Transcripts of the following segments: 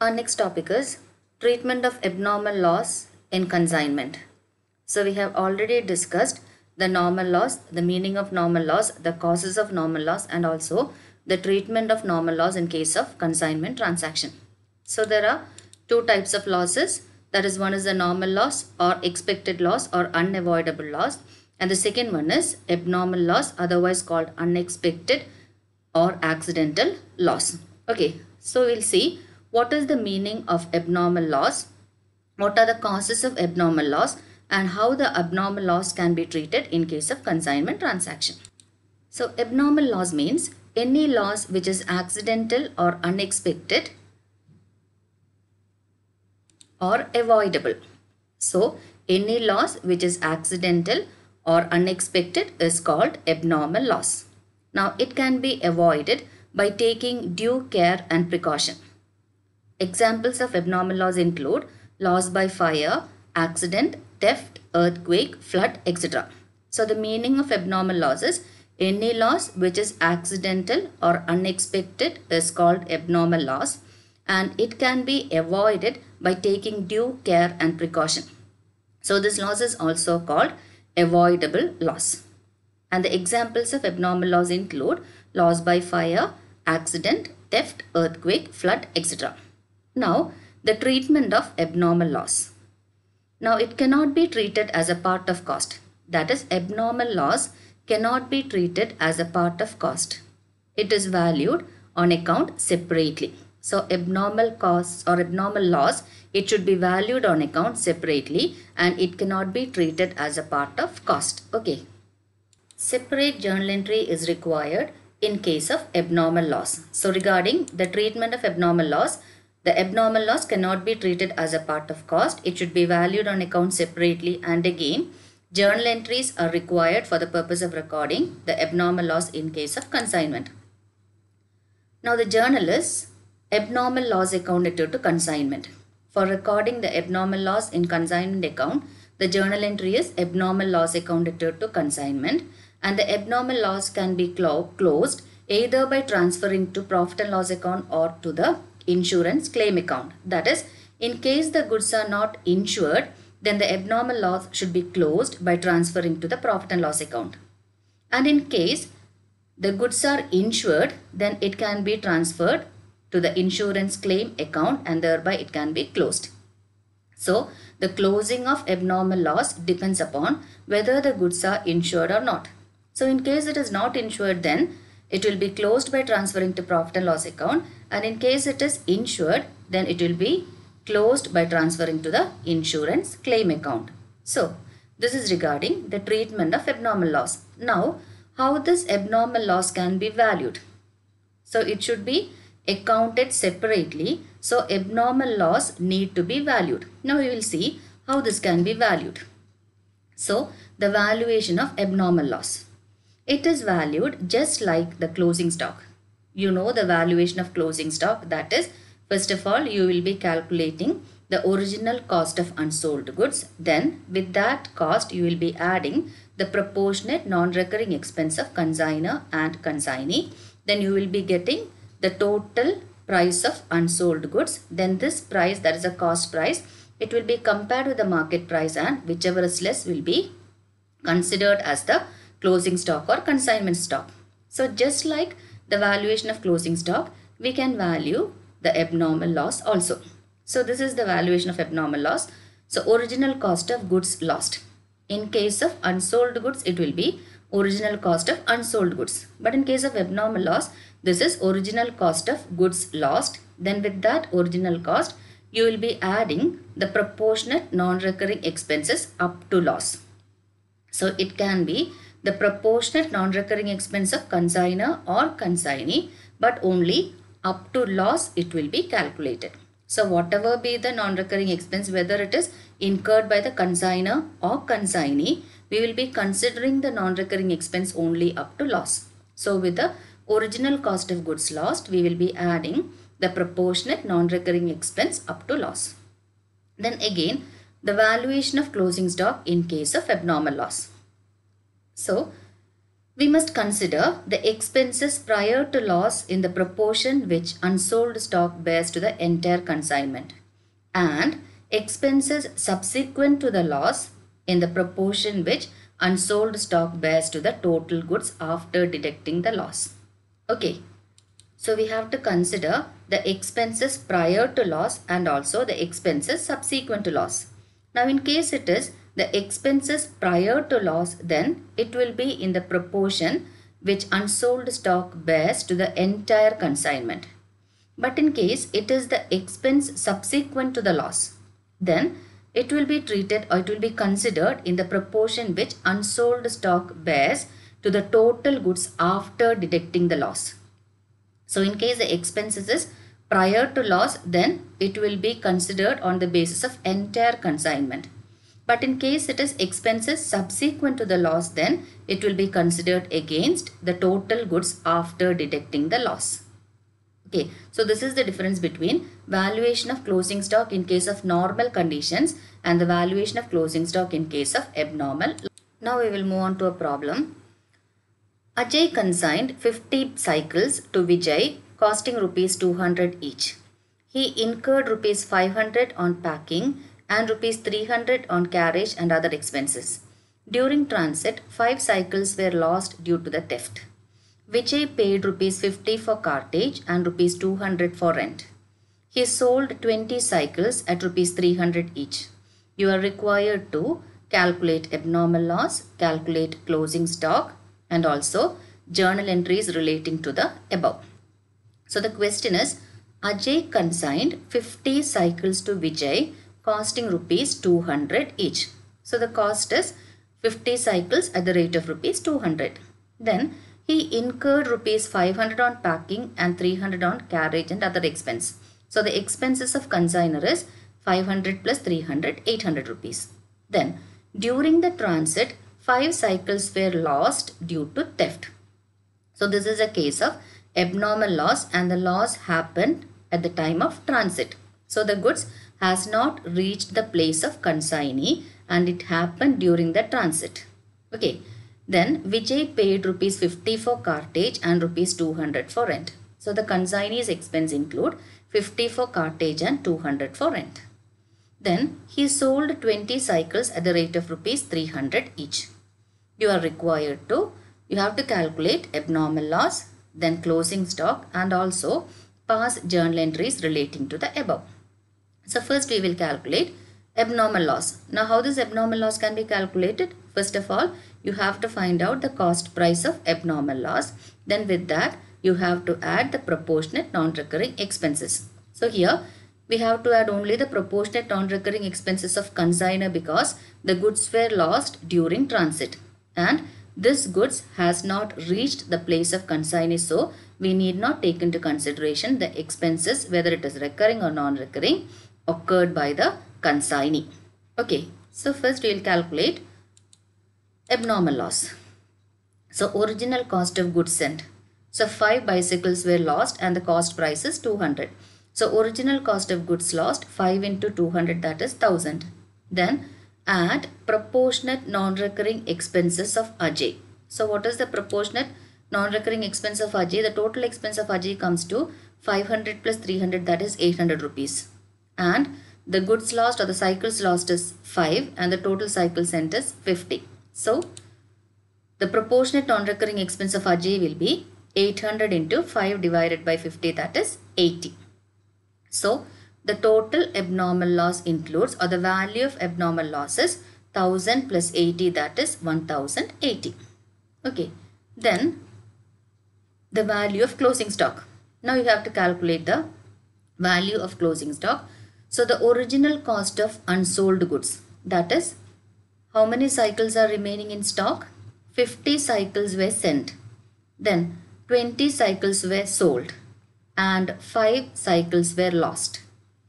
Our next topic is treatment of abnormal loss in consignment. So we have already discussed the normal loss, the meaning of normal loss, the causes of normal loss, and also the treatment of normal loss in case of consignment transaction. So there are two types of losses. That is, one is the normal loss or expected loss or unavoidable loss, and the second one is abnormal loss, otherwise called unexpected or accidental loss. Okay, so we'll see what is the meaning of abnormal loss, what are the causes of abnormal loss, and how the abnormal loss can be treated in case of consignment transaction. So abnormal loss means any loss which is accidental or unexpected or avoidable. So any loss which is accidental or unexpected is called abnormal loss. Now it can be avoided by taking due care and precaution. Examples of abnormal loss include loss by fire, accident, theft, earthquake, flood, etc. So the meaning of abnormal loss is any loss which is accidental or unexpected is called abnormal loss, and it can be avoided by taking due care and precaution. So this loss is also called avoidable loss. And the examples of abnormal loss include loss by fire, accident, theft, earthquake, flood, etc. Now, the treatment of abnormal loss. Now, it cannot be treated as a part of cost. That is, abnormal loss cannot be treated as a part of cost. It is valued on account separately. So, abnormal costs or abnormal loss, it should be valued on account separately, and it cannot be treated as a part of cost. Okay. Separate journal entry is required in case of abnormal loss. So, regarding the treatment of abnormal loss, the abnormal loss cannot be treated as a part of cost. It should be valued on account separately, and again, journal entries are required for the purpose of recording the abnormal loss in case of consignment. Now the journal is abnormal loss account due to consignment. For recording the abnormal loss in consignment account, the journal entry is abnormal loss account due to consignment, and the abnormal loss can be closed either by transferring to profit and loss account or to the insurance claim account. That is, in case the goods are not insured, then the abnormal loss should be closed by transferring to the profit and loss account. And in case the goods are insured, then it can be transferred to the insurance claim account, and thereby it can be closed. So the closing of abnormal loss depends upon whether the goods are insured or not. So in case it is not insured, then it will be closed by transferring to profit and loss account, and in case it is insured, then it will be closed by transferring to the insurance claim account. So this is regarding the treatment of abnormal loss. Now, how this abnormal loss can be valued? So it should be accounted separately. So abnormal loss need to be valued. Now we will see how this can be valued. So the valuation of abnormal loss. It is valued just like the closing stock. You know the valuation of closing stock, that is, first of all, you will be calculating the original cost of unsold goods. Then with that cost, you will be adding the proportionate non-recurring expense of consignor and consignee. Then you will be getting the total price of unsold goods. Then this price, that is a cost price, it will be compared with the market price, and whichever is less will be considered as the closing stock or consignment stock. So just like the valuation of closing stock, we can value the abnormal loss also. So this is the valuation of abnormal loss. So original cost of goods lost. In case of unsold goods, it will be original cost of unsold goods. But in case of abnormal loss, this is original cost of goods lost. Then with that original cost, you will be adding the proportionate non-recurring expenses up to loss. So it can be the proportionate non-recurring expense of consignor or consignee, but only up to loss it will be calculated. So whatever be the non-recurring expense, whether it is incurred by the consignor or consignee, we will be considering the non-recurring expense only up to loss. So with the original cost of goods lost, we will be adding the proportionate non-recurring expense up to loss. Then again, the valuation of closing stock in case of abnormal loss. So We must consider the expenses prior to loss in the proportion which unsold stock bears to the entire consignment, and expenses subsequent to the loss in the proportion which unsold stock bears to the total goods after deducting the loss. Okay, so we have to consider the expenses prior to loss and also the expenses subsequent to loss. Now in case it is the expenses prior to loss, then it will be in the proportion which unsold stock bears to the entire consignment. But in case it is the expense subsequent to the loss, then it will be treated or it will be considered in the proportion which unsold stock bears to the total goods after deducting the loss. So in case the expenses is prior to loss, then it will be considered on the basis of entire consignment. But in case it is expenses subsequent to the loss, then it will be considered against the total goods after deducting the loss. Okay, so this is the difference between valuation of closing stock in case of normal conditions and the valuation of closing stock in case of abnormal. Now we will move on to a problem. Ajay consigned 50 cycles to Vijay costing rupees 200 each. He incurred rupees 500 on packing and rupees 300 on carriage and other expenses. During transit, 5 cycles were lost due to the theft. Vijay paid rupees 50 for cartage and rupees 200 for rent. He sold 20 cycles at rupees 300 each. You are required to calculate abnormal loss, calculate closing stock, and also journal entries relating to the above. So the question is, Ajay consigned 50 cycles to Vijay costing rupees 200 each. So the cost is 50 cycles at the rate of rupees 200. Then he incurred rupees 500 on packing and 300 on carriage and other expense. So the expenses of consignor is 500 plus 300, 800 rupees. Then during the transit, 5 cycles were lost due to theft. So this is a case of abnormal loss and the loss happened at the time of transit. So the goods has not reached the place of consignee and it happened during the transit. Okay. Then Vijay paid rupees 50 for cartage and rupees 200 for rent. So the consignee's expense include 50 for cartage and 200 for rent. Then he sold 20 cycles at the rate of rupees 300 each. You are required to, you have to calculate abnormal loss, then closing stock and also past journal entries relating to the above. So first we will calculate abnormal loss. Now how this abnormal loss can be calculated? First of all, you have to find out the cost price of abnormal loss. Then with that, you have to add the proportionate non-recurring expenses. So here, we have to add only the proportionate non-recurring expenses of consignor because the goods were lost during transit. And this goods has not reached the place of consignee. So, we need not take into consideration the expenses, whether it is recurring or non-recurring, occurred by the consignee. Okay, so first we will calculate abnormal loss. So original cost of goods sent. So 5 bicycles were lost and the cost price is 200. So original cost of goods lost 5 into 200, that is 1000. Then add proportionate non-recurring expenses of Ajay. So what is the proportionate non-recurring expense of Ajay? The total expense of Ajay comes to 500 plus 300, that is 800 rupees. And the goods lost or the cycles lost is 5 and the total cycle sent is 50. So the proportionate non-recurring expense of Ajay will be 800 into 5 divided by 50, that is 80. So the total abnormal loss includes, or the value of abnormal loss is 1000 plus 80, that is 1080. Okay. Then the value of closing stock. Now you have to calculate the value of closing stock. So the original cost of unsold goods, that is, how many cycles are remaining in stock? 50 cycles were sent. Then 20 cycles were sold and 5 cycles were lost.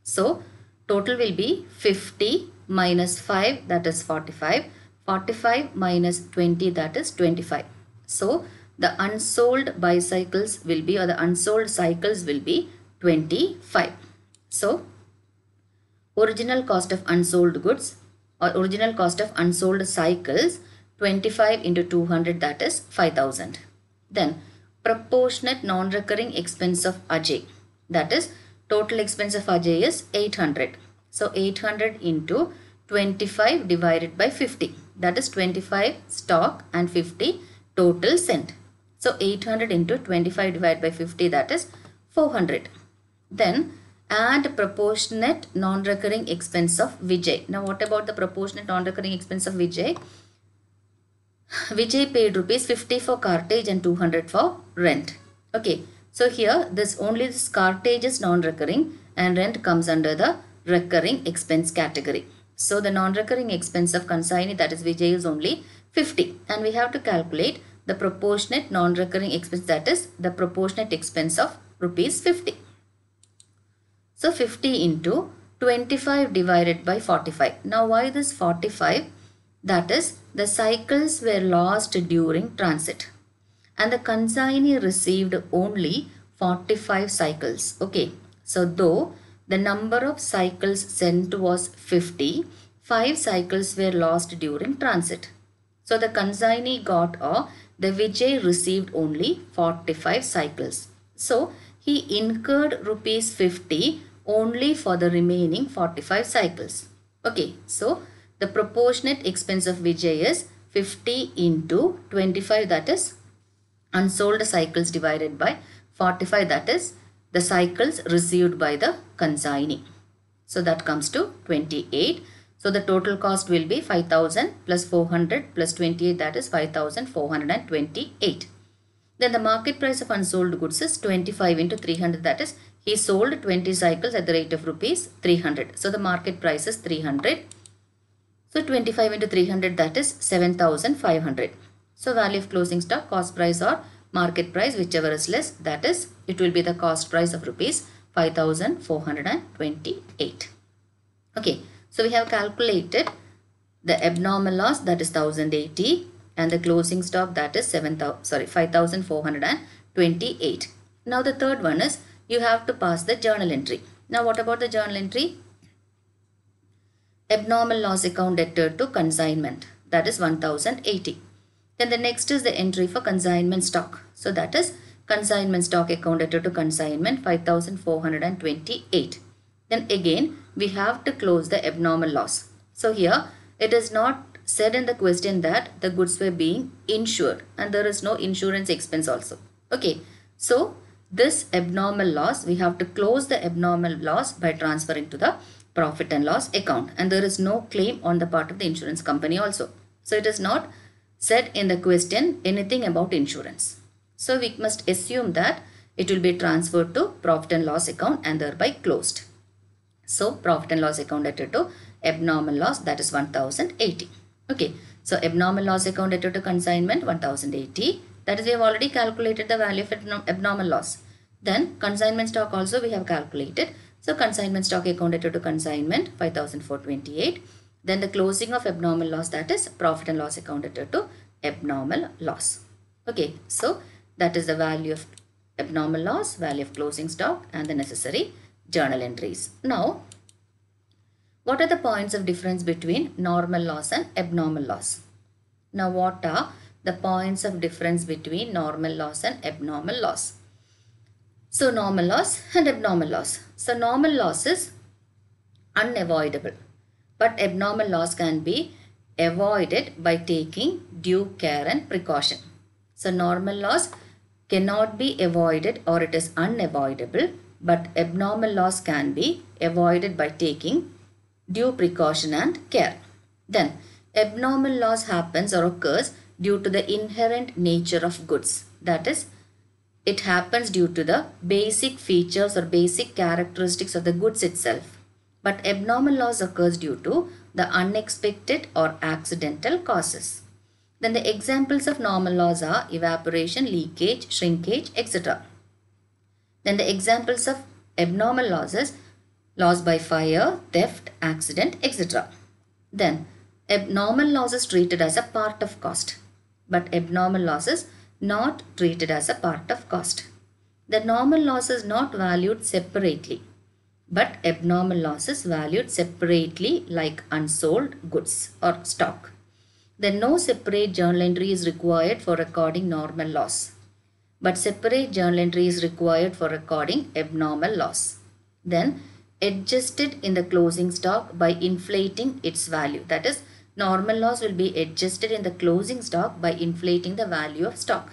So total will be 50 minus 5, that is 45. 45 minus 20, that is 25. So the unsold bicycles will be, or the unsold cycles will be 25. So original cost of unsold goods or original cost of unsold cycles 25 into 200, that is 5000. Then proportionate non-recurring expense of Ajay, that is total expense of Ajay is 800. So 800 into 25 divided by 50, that is 25 stock and 50 total sent. So 800 into 25 divided by 50, that is 400. Then add proportionate non-recurring expense of Vijay. Now what about the proportionate non-recurring expense of Vijay? Vijay paid rupees 50 for cartage and 200 for rent. Okay, so here this cartage is non-recurring and rent comes under the recurring expense category. So the non-recurring expense of consignee, that is Vijay, is only 50, and we have to calculate the proportionate non-recurring expense, that is the proportionate expense of rupees 50. So 50 into 25 divided by 45. Now why this 45? That is the cycles were lost during transit and the consignee received only 45 cycles. Okay, so though the number of cycles sent was 50, 5 cycles were lost during transit. So the consignee got the Vijay received only 45 cycles. So he incurred rupees 50 only for the remaining 45 cycles. Okay, so the proportionate expense of Vijay is 50 into 25, that is unsold cycles, divided by 45, that is the cycles received by the consignee. So that comes to 28. So the total cost will be 5000 plus 400 plus 28, that is 5428. Then the market price of unsold goods is 25 into 300, that is he sold 20 cycles at the rate of rupees 300. So the market price is 300. So 25 into 300, that is 7500. So value of closing stock, cost price or market price, whichever is less, that is it will be the cost price of rupees 5428. Okay, so we have calculated the abnormal loss, that is 1080, and the closing stock, that is 5428. Now the third one is you have to pass the journal entry. Now what about the journal entry? Abnormal loss account debtor to consignment, that is 1080. Then the next is the entry for consignment stock. So that is consignment stock account debtor to consignment 5428. Then again we have to close the abnormal loss. So here it is not said in the question that the goods were being insured and there is no insurance expense also. Okay, so this abnormal loss, we have to close the abnormal loss by transferring to the profit and loss account, and there is no claim on the part of the insurance company also. So it is not said in the question anything about insurance. So we must assume that it will be transferred to profit and loss account and thereby closed. So profit and loss account debtor to abnormal loss, that is 1080. Okay, so abnormal loss account debtor to consignment 1080, that is we have already calculated the value of abnormal loss. Then consignment stock also we have calculated. So consignment stock account debtor to consignment 5428. Then the closing of abnormal loss, that is profit and loss account debtor to abnormal loss. Okay, so that is the value of abnormal loss, value of closing stock and the necessary journal entries. Now, what are the points of difference between normal loss and abnormal loss? Now, what are the points of difference between normal loss and abnormal loss? So, normal loss and abnormal loss. So, normal loss is unavoidable, but abnormal loss can be avoided by taking due care and precaution. So, normal loss cannot be avoided or it is unavoidable, but abnormal loss can be avoided by taking due precaution and care. Then, abnormal loss happens or occurs due to the inherent nature of goods. That is, it happens due to the basic features or basic characteristics of the goods itself. But abnormal loss occurs due to the unexpected or accidental causes. Then the examples of normal loss are evaporation, leakage, shrinkage, etc. Then the examples of abnormal losses, loss by fire, theft, accident, etc. Then abnormal loss is treated as a part of cost, but abnormal loss is not treated as a part of cost. The normal loss is not valued separately, but abnormal loss is valued separately like unsold goods or stock. then no separate journal entry is required for recording normal loss, but separate journal entry is required for recording abnormal loss. Then adjusted in the closing stock by inflating its value. That is, normal loss will be adjusted in the closing stock by inflating the value of stock.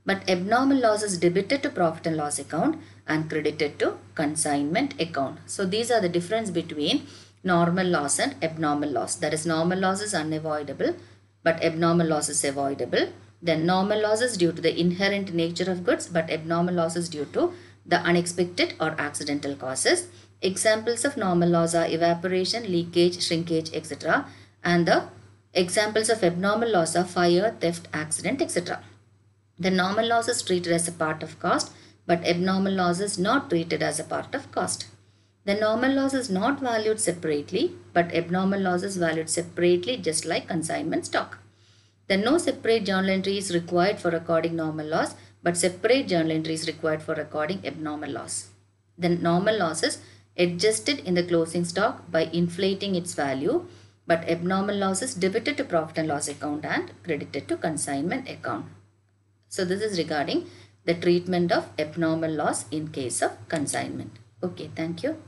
But abnormal loss is debited to profit and loss account and credited to consignment account. So these are the difference between normal loss and abnormal loss. That is, normal loss is unavoidable, but abnormal loss is avoidable. Then normal loss is due to the inherent nature of goods, but abnormal loss is due to the unexpected or accidental causes. Examples of normal loss are evaporation, leakage, shrinkage, etc. And the examples of abnormal loss are fire, theft, accident, etc. The normal loss is treated as a part of cost, but abnormal loss is not treated as a part of cost. The normal loss is not valued separately, but abnormal loss is valued separately, just like consignment stock. Then no separate journal entry is required for recording normal loss, but separate journal entry is required for recording abnormal loss. Then normal loss is adjusted in the closing stock by inflating its value, but abnormal loss is debited to profit and loss account and credited to consignment account. So this is regarding the treatment of abnormal loss in case of consignment. Okay, thank you.